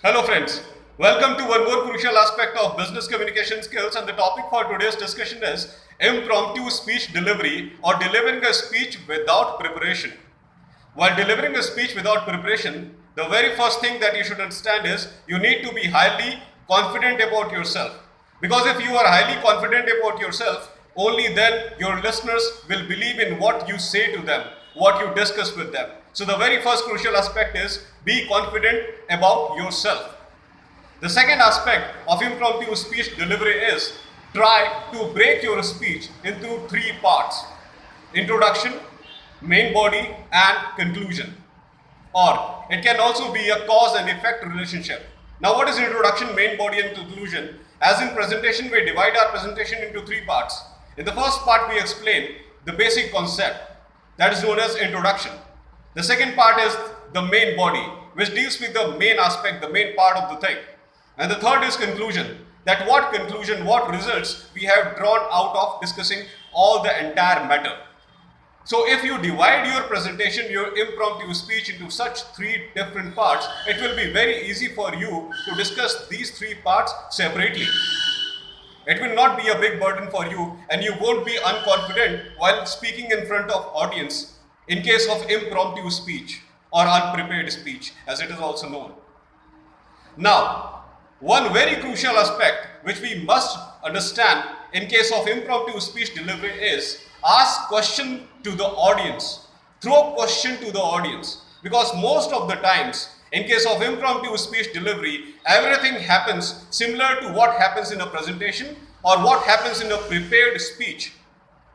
Hello friends, welcome to one more crucial aspect of business communication skills, and the topic for today's discussion is impromptu speech delivery or delivering a speech without preparation. While delivering a speech without preparation, the very first thing that you should understand is you need to be highly confident about yourself. Because if you are highly confident about yourself, only then your listeners will believe in what you say to them, what you discuss with them. So the very first crucial aspect is be confident about yourself. The second aspect of impromptu speech delivery is try to break your speech into three parts: introduction, main body, and conclusion. Or it can also be a cause and effect relationship. Now, what is introduction, main body, and conclusion? As in presentation, we divide our presentation into three parts. In the first part, we explain the basic concept, that is known as introduction. The second part is the main body, which deals with the main aspect, the main part of the thing. And the third is conclusion, that what conclusion, what results we have drawn out of discussing all the entire matter. So if you divide your presentation, your impromptu speech into such three different parts, it will be very easy for you to discuss these three parts separately. It will not be a big burden for you, and you won't be unconfident while speaking in front of audience in case of impromptu speech or unprepared speech, as it is also known. Now, one very crucial aspect which we must understand in case of impromptu speech delivery is ask question to the audience. Throw question to the audience, because most of the times in case of impromptu speech delivery, everything happens similar to what happens in a presentation or what happens in a prepared speech.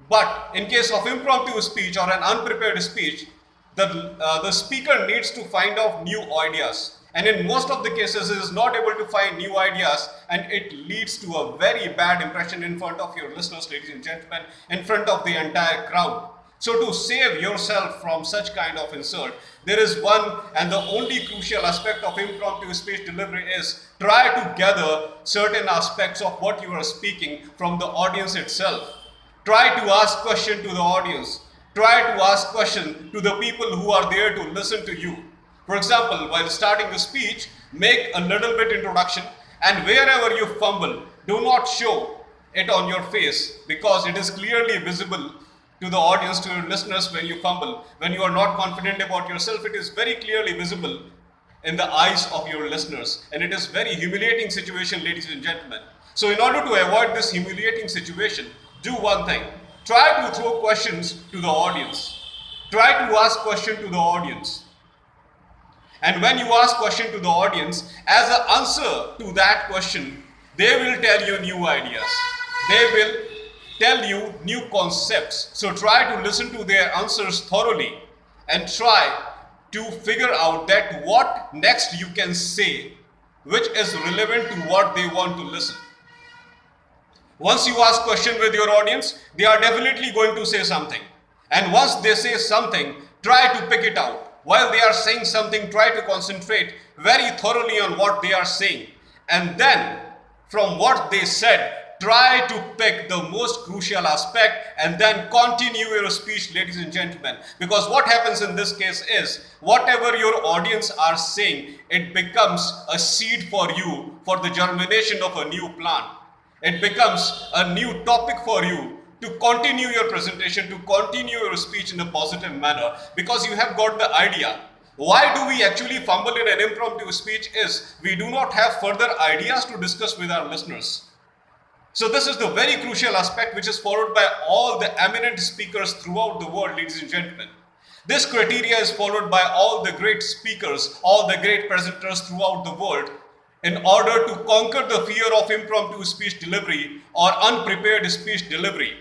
But in case of impromptu speech or an unprepared speech, the speaker needs to find out new ideas. And in most of the cases, he is not able to find new ideas, and it leads to a very bad impression in front of your listeners, ladies and gentlemen, in front of the entire crowd. So to save yourself from such kind of insult, there is one and the only crucial aspect of impromptu speech delivery is try to gather certain aspects of what you are speaking from the audience itself. Try to ask question to the audience. Try to ask question to the people who are there to listen to you. For example, while starting a speech, make a little bit introduction, and wherever you fumble, do not show it on your face, because it is clearly visible to the audience, to your listeners, when you fumble. When you are not confident about yourself, it is very clearly visible in the eyes of your listeners, and it is very humiliating situation, ladies and gentlemen. So in order to avoid this humiliating situation, do one thing. Try to throw questions to the audience. Try to ask question to the audience. And when you ask question to the audience, as an answer to that question, they will tell you new ideas. They will tell you new concepts. So try to listen to their answers thoroughly and try to figure out that what next you can say which is relevant to what they want to listen. Once you ask question with your audience, they are definitely going to say something. And once they say something, try to pick it out. While they are saying something, try to concentrate very thoroughly on what they are saying. And then, from what they said, try to pick the most crucial aspect and then continue your speech, ladies and gentlemen. Because what happens in this case is, whatever your audience are saying, it becomes a seed for you for the germination of a new plant. It becomes a new topic for you to continue your presentation, to continue your speech in a positive manner, because you have got the idea. Why do we actually fumble in an impromptu speech is we do not have further ideas to discuss with our listeners. So this is the very crucial aspect which is followed by all the eminent speakers throughout the world, ladies and gentlemen. This criteria is followed by all the great speakers, all the great presenters throughout the world, in order to conquer the fear of impromptu speech delivery or unprepared speech delivery.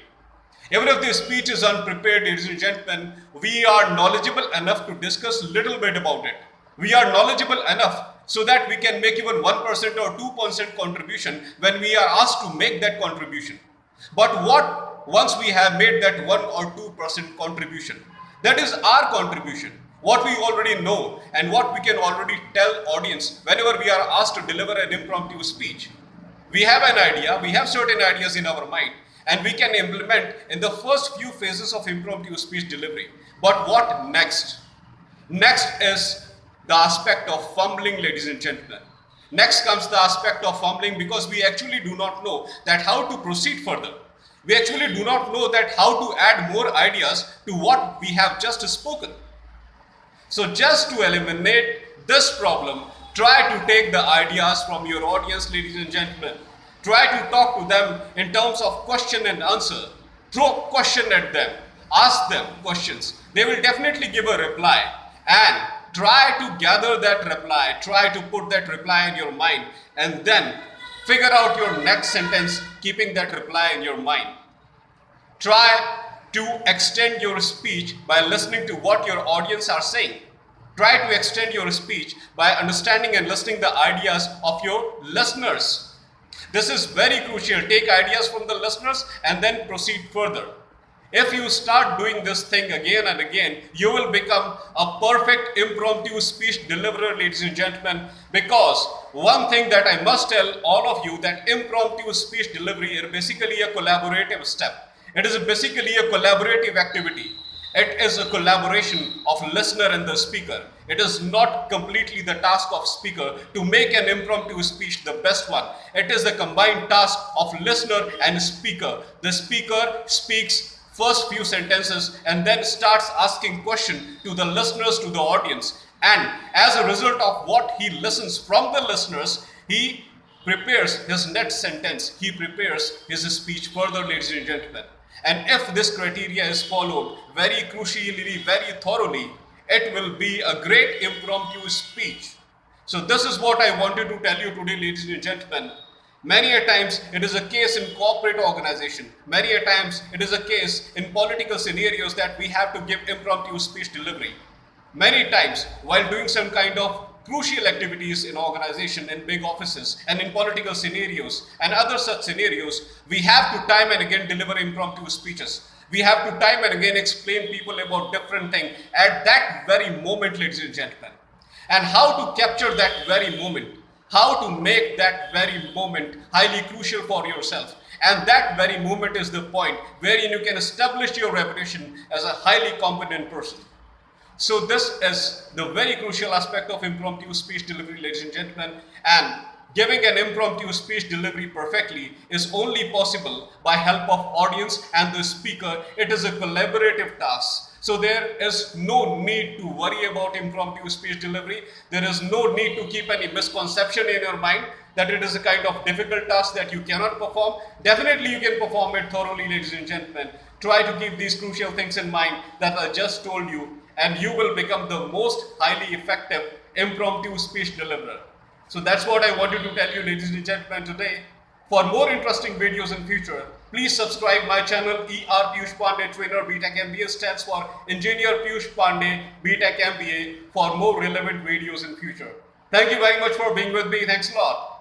Even if the speech is unprepared, ladies and gentlemen, we are knowledgeable enough to discuss a little bit about it. We are knowledgeable enough so that we can make even 1% or 2% contribution when we are asked to make that contribution. But what once we have made that 1 or 2% contribution, that is our contribution. What we already know and what we can already tell audience whenever we are asked to deliver an impromptu speech. We have an idea, we have certain ideas in our mind, and we can implement in the first few phases of impromptu speech delivery. But what next? Next is the aspect of fumbling, ladies and gentlemen. Next comes the aspect of fumbling, because we actually do not know that how to proceed further. We actually do not know that how to add more ideas to what we have just spoken. So just to eliminate this problem, try to take the ideas from your audience, ladies and gentlemen. Try to talk to them in terms of question and answer. Throw question at them. Ask them questions. They will definitely give a reply. And try to gather that reply. Try to put that reply in your mind. And then figure out your next sentence keeping that reply in your mind. Try to extend your speech by listening to what your audience are saying. Try to extend your speech by understanding and listening the ideas of your listeners. This is very crucial. Take ideas from the listeners and then proceed further. If you start doing this thing again and again, you will become a perfect impromptu speech deliverer, ladies and gentlemen, because one thing that I must tell all of you, that impromptu speech delivery is basically a collaborative step. It is basically a collaborative activity. It is a collaboration of listener and the speaker. It is not completely the task of speaker to make an impromptu speech the best one. It is the combined task of listener and speaker. The speaker speaks first few sentences and then starts asking question to the listeners, to the audience. And as a result of what he listens from the listeners, he prepares his next sentence. He prepares his speech further, ladies and gentlemen. And if this criteria is followed very crucially, very thoroughly, it will be a great impromptu speech. So this is what I wanted to tell you today, ladies and gentlemen. Many a times it is a case in corporate organization. Many a times it is a case in political scenarios that we have to give impromptu speech delivery. Many times while doing some kind of crucial activities in organization, in big offices, and in political scenarios and other such scenarios, we have to time and again deliver impromptu speeches. We have to time and again explain people about different things at that very moment, ladies and gentlemen. And how to capture that very moment, how to make that very moment highly crucial for yourself. And that very moment is the point wherein you can establish your reputation as a highly competent person. So this is the very crucial aspect of impromptu speech delivery, ladies and gentlemen. And giving an impromptu speech delivery perfectly is only possible by help of audience and the speaker. It is a collaborative task. So there is no need to worry about impromptu speech delivery. There is no need to keep any misconception in your mind that it is a kind of difficult task that you cannot perform. Definitely you can perform it thoroughly, ladies and gentlemen. Try to keep these crucial things in mind that I just told you, and you will become the most highly effective impromptu speech deliverer. So that's what I wanted to tell you, ladies and gentlemen, today. For more interesting videos in future, please subscribe my channel ER Piyush Pandey Trainer. B.Tech MBA stands for Engineer Piyush Pandey B.Tech MBA for more relevant videos in future. Thank you very much for being with me. Thanks a lot.